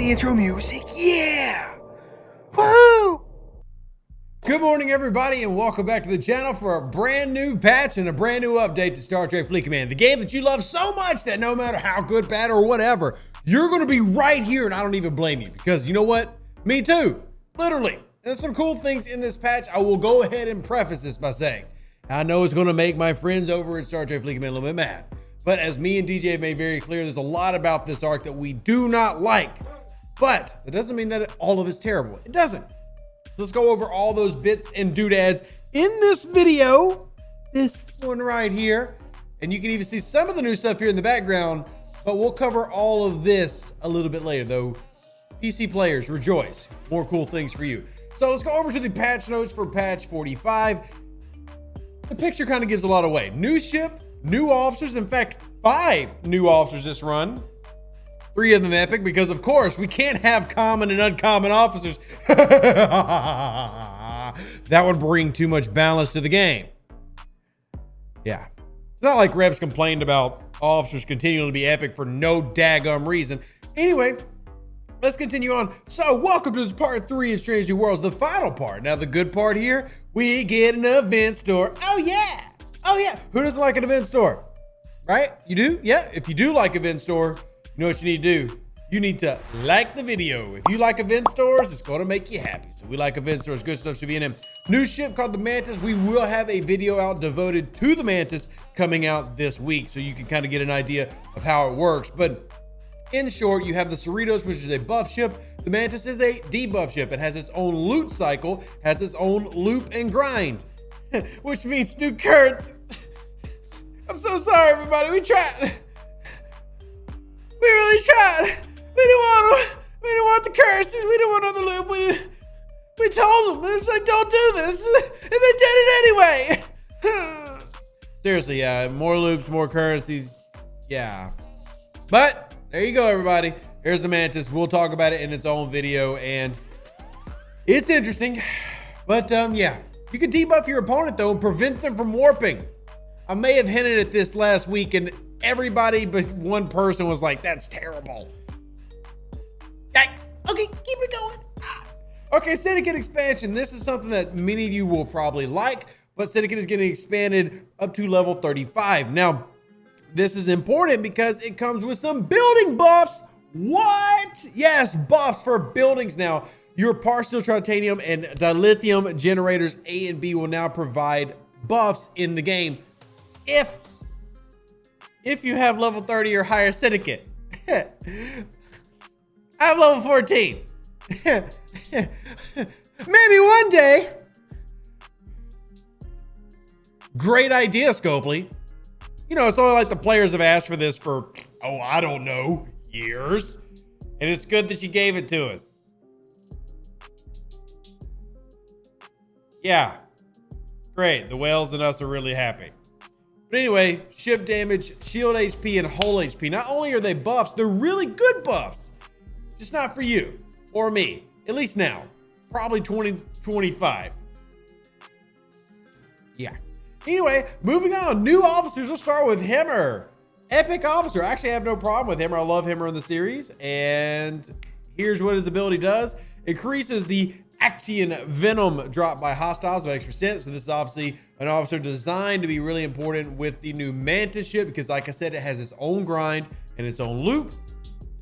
the intro music. Yeah! Woohoo! Good morning, everybody, and welcome back to the channel for a brand new patch and a brand new update to Star Trek Fleet Command, the game that you love so much that no matter how good, bad, or whatever, you're going to be right here, and I don't even blame you, because you know what? Me too. Literally. There's some cool things in this patch. I will go ahead and preface this by saying, I know it's going to make my friends over at Star Trek Fleet Command a little bit mad, but as me and DJ have made very clear, there's a lot about this arc that we do not like, but that doesn't mean that all of it's terrible. It doesn't. So let's go over all those bits and doodads in this video, this one right here. And you can even see some of the new stuff here in the background, but we'll cover all of this a little bit later, though. PC players, rejoice. More cool things for you. So let's go over to the patch notes for patch 45. The picture kind of gives a lot away. New ship, new officers. In fact, 5 new officers this run. 3 of them epic, because of course we can't have common and uncommon officers. That would bring too much balance to the game. Yeah. It's not like Revs complained about officers continuing to be epic for no daggum reason. Anyway, let's continue on. So welcome to this part 3 of Strange New Worlds, the final part. Now the good part here, we get an event store. Oh yeah. Oh yeah. Who doesn't like an event store? Right? You do? Yeah. If you do like event store, you know what you need to do? You need to like the video. If you like event stores, it's going to make you happy. So we like event stores. Good stuff should be in them. New ship called the Mantis. We will have a video out devoted to the Mantis coming out this week, so you can kind of get an idea of how it works. But in short, you have the Cerritos, which is a buff ship. The Mantis is a debuff ship. It has its own loot cycle, has its own loop and grind, which means new currencies. I'm so sorry, everybody. We tried. We really tried. We didn't want the currencies. We didn't want the loop. We told them. It's like, don't do this. And they did it anyway. Seriously, yeah. More loops, more currencies. Yeah. But there you go, everybody. Here's the Mantis. We'll talk about it in its own video. And it's interesting. But yeah. You can debuff your opponent, though, and prevent them from warping. I may have hinted at this last week, and everybody but one person was like, that's terrible. Yikes. Okay, keep it going. Okay, Seneca Expansion. This is something that many of you will probably like, but Seneca is getting expanded up to level 35. Now, this is important because it comes with some building buffs. What? Yes, buffs for buildings now. Your partial titanium and dilithium generators A and B will now provide buffs in the game if you have level 30 or higher syndicate. I have level 14. Maybe one day. Great idea, Scopely. You know, it's only like the players have asked for this for, oh, I don't know, years. And it's good that she gave it to us. Yeah. Great. The whales and us are really happy. But anyway, ship damage, shield HP, and hull HP. Not only are they buffs, they're really good buffs. Just not for you or me. At least now. Probably 2025. Yeah. Anyway, moving on. New officers. Let's start with Hemmer. Epic officer. Actually, I have no problem with Hemmer. I love Hemmer in the series. And here's what his ability does. Increases the Actian Venom dropped by hostiles by X%. So this is obviously an officer designed to be really important with the new Mantis ship, because like I said, it has its own grind and its own loop.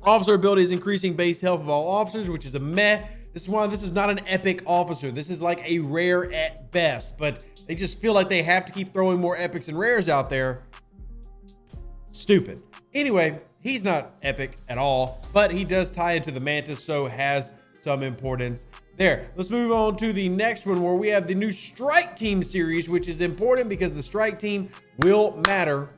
Officer ability is increasing base health of all officers, which is a meh. This is why this is not an epic officer. This is like a rare at best, but they just feel like they have to keep throwing more epics and rares out there. Stupid. Anyway, he's not epic at all, but he does tie into the Mantis, so has some importance there. Let's move on to the next one, where we have the new Strike Team series, which is important because the Strike Team will matter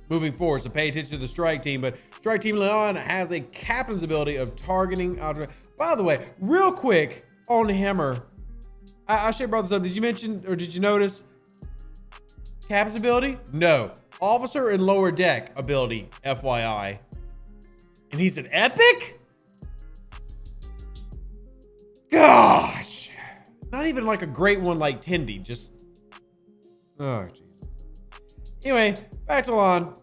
moving forward. So pay attention to the Strike Team. But Strike Team Leon has a captain's ability of targeting. By the way, real quick on Hammer, I should have brought this up. Did you mention, or did you notice captain's ability? No. Officer and lower deck ability, FYI. And he's an epic? Gosh, not even like a great one like Tindy, just, oh Jesus. Anyway, back to Lon.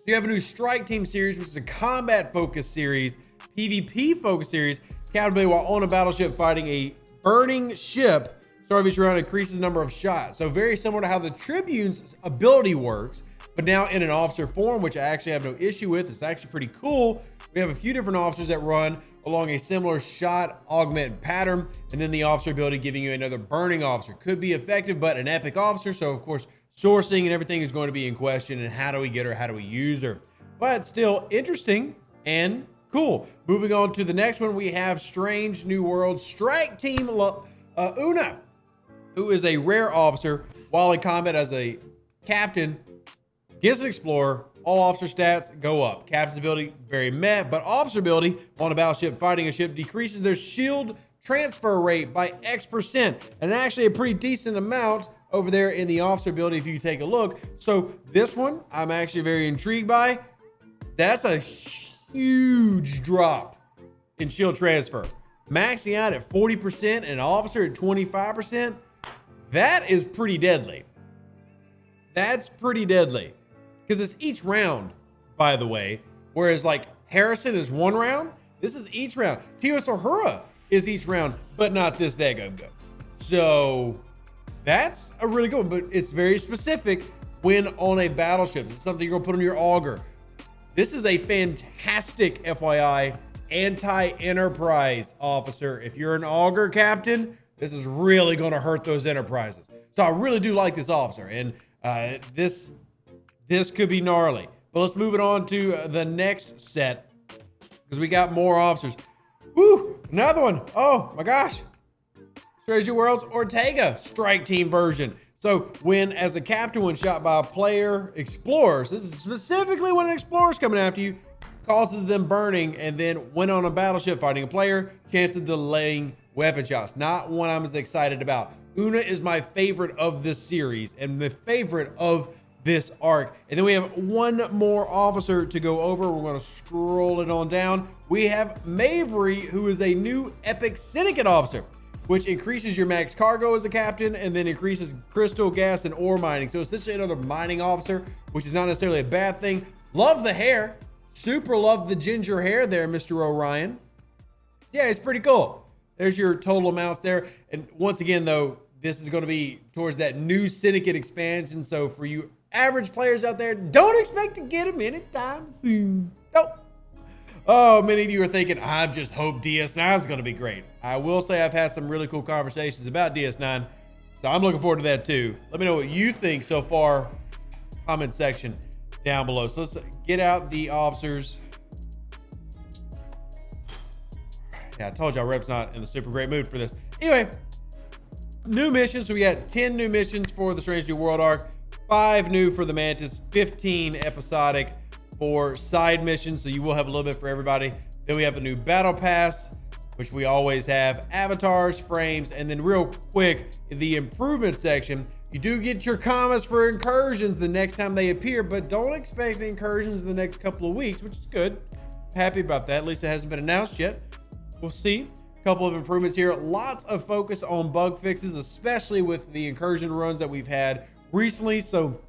You have a new Strike Team series, which is a combat focused series PvP focus series, captain ability while on a battleship fighting a burning ship. Start of each round increases the number of shots. So very similar to how the Tribune's ability works, but now in an officer form, which I actually have no issue with. It's actually pretty cool. We have a few different officers that run along a similar shot augment pattern, and then the officer ability giving you another burning officer. Could be effective, but an epic officer. So of course, sourcing and everything is going to be in question, and how do we get her? How do we use her? But still interesting and cool. Moving on to the next one, we have Strange New World Strike Team Una, who is a rare officer while in combat as a captain, gets an explorer. All officer stats go up. Captain's ability, very meh, but officer ability on a battleship fighting a ship decreases their shield transfer rate by X%, and actually a pretty decent amount over there in the officer ability if you take a look. So this one, I'm actually very intrigued by. That's a huge drop in shield transfer. Maxing out at 40% and an officer at 25%. That is pretty deadly. That's pretty deadly. Because it's each round, by the way. Whereas like Harrison is one round, this is each round. Tios Ohura is each round, but not this daggum go. So that's a really good one, but it's very specific when on a battleship. It's something you're gonna put on your auger. This is a fantastic, FYI, anti-enterprise officer. If you're an auger captain, this is really gonna hurt those enterprises. So I really do like this officer, and this could be gnarly. But let's move it on to the next set, because we got more officers. Woo, another one. Oh my gosh. Strange New Worlds Ortega Strike Team version. So when as a captain, when shot by a player, explorers, this is specifically when an explorer's coming after you, causes them burning, and then when on a battleship fighting a player, chance of delaying weapon shots. Not one I'm as excited about. Una is my favorite of this series and the favorite of this arc. And then we have one more officer to go over. We're going to scroll it on down. We have Mavery, who is a new epic syndicate officer, which increases your max cargo as a captain and then increases crystal, gas, and ore mining. So essentially another mining officer, which is not necessarily a bad thing. Love the hair. Super love the ginger hair there, Mr. Orion. Yeah, it's pretty cool. There's your total amounts there. And once again, though, this is going to be towards that new syndicate expansion. So for you average players out there, don't expect to get them anytime soon. Nope. Oh, many of you are thinking, I just hope DS9 is going to be great. I will say I've had some really cool conversations about DS9, so I'm looking forward to that too. Let me know what you think so far. Comment section down below. So let's get out the officers. Yeah, I told y'all Rep's not in the super great mood for this. Anyway, new missions. So we got 10 new missions for the Strange New World arc, 5 new for the Mantis, 15 episodic for side missions. So you will have a little bit for everybody. Then we have the new battle pass, which we always have, avatars, frames, and then real quick, the improvement section. You do get your commas for incursions the next time they appear, but don't expect the incursions in the next couple of weeks, which is good. Happy about that. At least it hasn't been announced yet. We'll see. A couple of improvements here. Lots of focus on bug fixes, especially with the incursion runs that we've had recently. So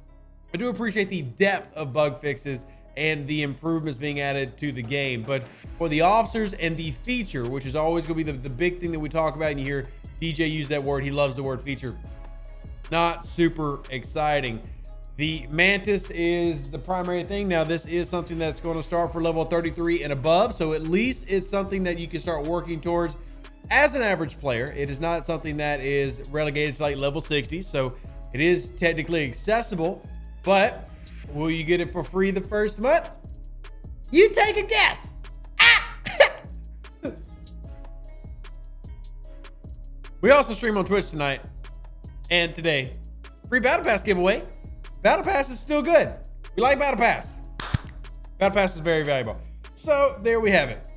I do appreciate the depth of bug fixes and the improvements being added to the game. But for the officers and the feature, which is always going to be the big thing that we talk about, and you hear DJ use that word, he loves the word feature. Not super exciting. The Mantis is the primary thing. Now, this is something that's going to start for level 33 and above, so at least it's something that you can start working towards as an average player. It is not something that is relegated to like level 60, so it is technically accessible, but will you get it for free the first month? You take a guess. We also stream on Twitch tonight and today. Free Battle Pass giveaway. Battle Pass is still good. We like Battle Pass. Battle Pass is very valuable. So there we have it.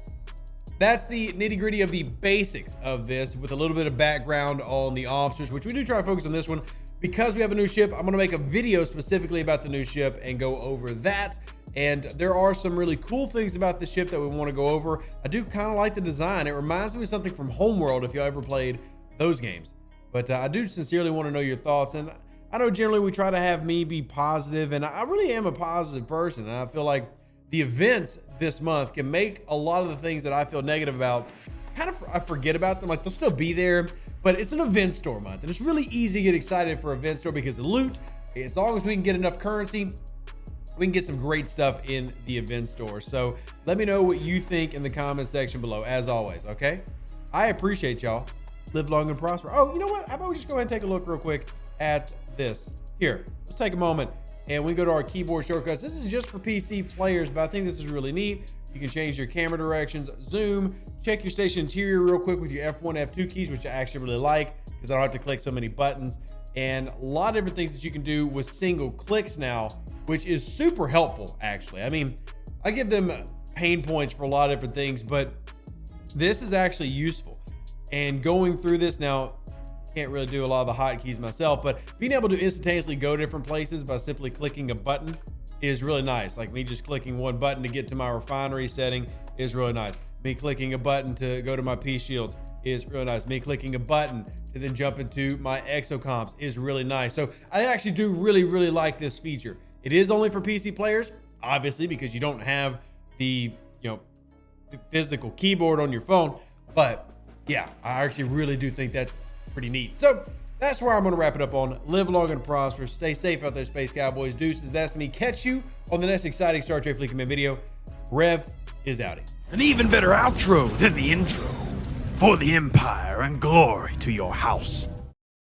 That's the nitty gritty of the basics of this, with a little bit of background on the officers, which we do try to focus on this one. Because we have a new ship, I'm gonna make a video specifically about the new ship and go over that. And there are some really cool things about the ship that we wanna go over. I do kind of like the design. It reminds me of something from Homeworld, if y'all ever played those games. But I do sincerely wanna know your thoughts. And I know generally we try to have me be positive, and I really am a positive person. And I feel like the events this month can make a lot of the things that I feel negative about, I forget about them. Like, they'll still be there, but it's an event store month. And it's really easy to get excited for event store because the loot, as long as we can get enough currency, we can get some great stuff in the event store. So let me know what you think in the comment section below, as always, okay? I appreciate y'all. Live long and prosper. Oh, you know what? How about we just go ahead and take a look real quick at this. Here, let's take a moment and we go to our keyboard shortcuts. This is just for PC players, but I think this is really neat. You can change your camera directions, zoom, check your station interior real quick with your F1, F2 keys, which I actually really like because I don't have to click so many buttons. And a lot of different things that you can do with single clicks now, which is super helpful, actually. I mean, I give them pain points for a lot of different things, but this is actually useful. And going through this now, can't really do a lot of the hotkeys myself, but being able to instantaneously go to different places by simply clicking a button is really nice. Like me just clicking one button to get to my refinery setting is really nice. Me clicking a button to go to my P shields is really nice. Me clicking a button to then jump into my exocomps is really nice. So I actually do really, really like this feature. It is only for PC players, obviously, because you don't have the, the physical keyboard on your phone. But yeah, I actually really do think that's pretty neat. So that's where I'm going to wrap it up on. Live long and prosper. Stay safe out there, Space Cowboys. Deuces, that's me. Catch you on the next exciting Star Trek Fleet Command video. Rev is outie. An even better outro than the intro. For the Empire and glory to your house.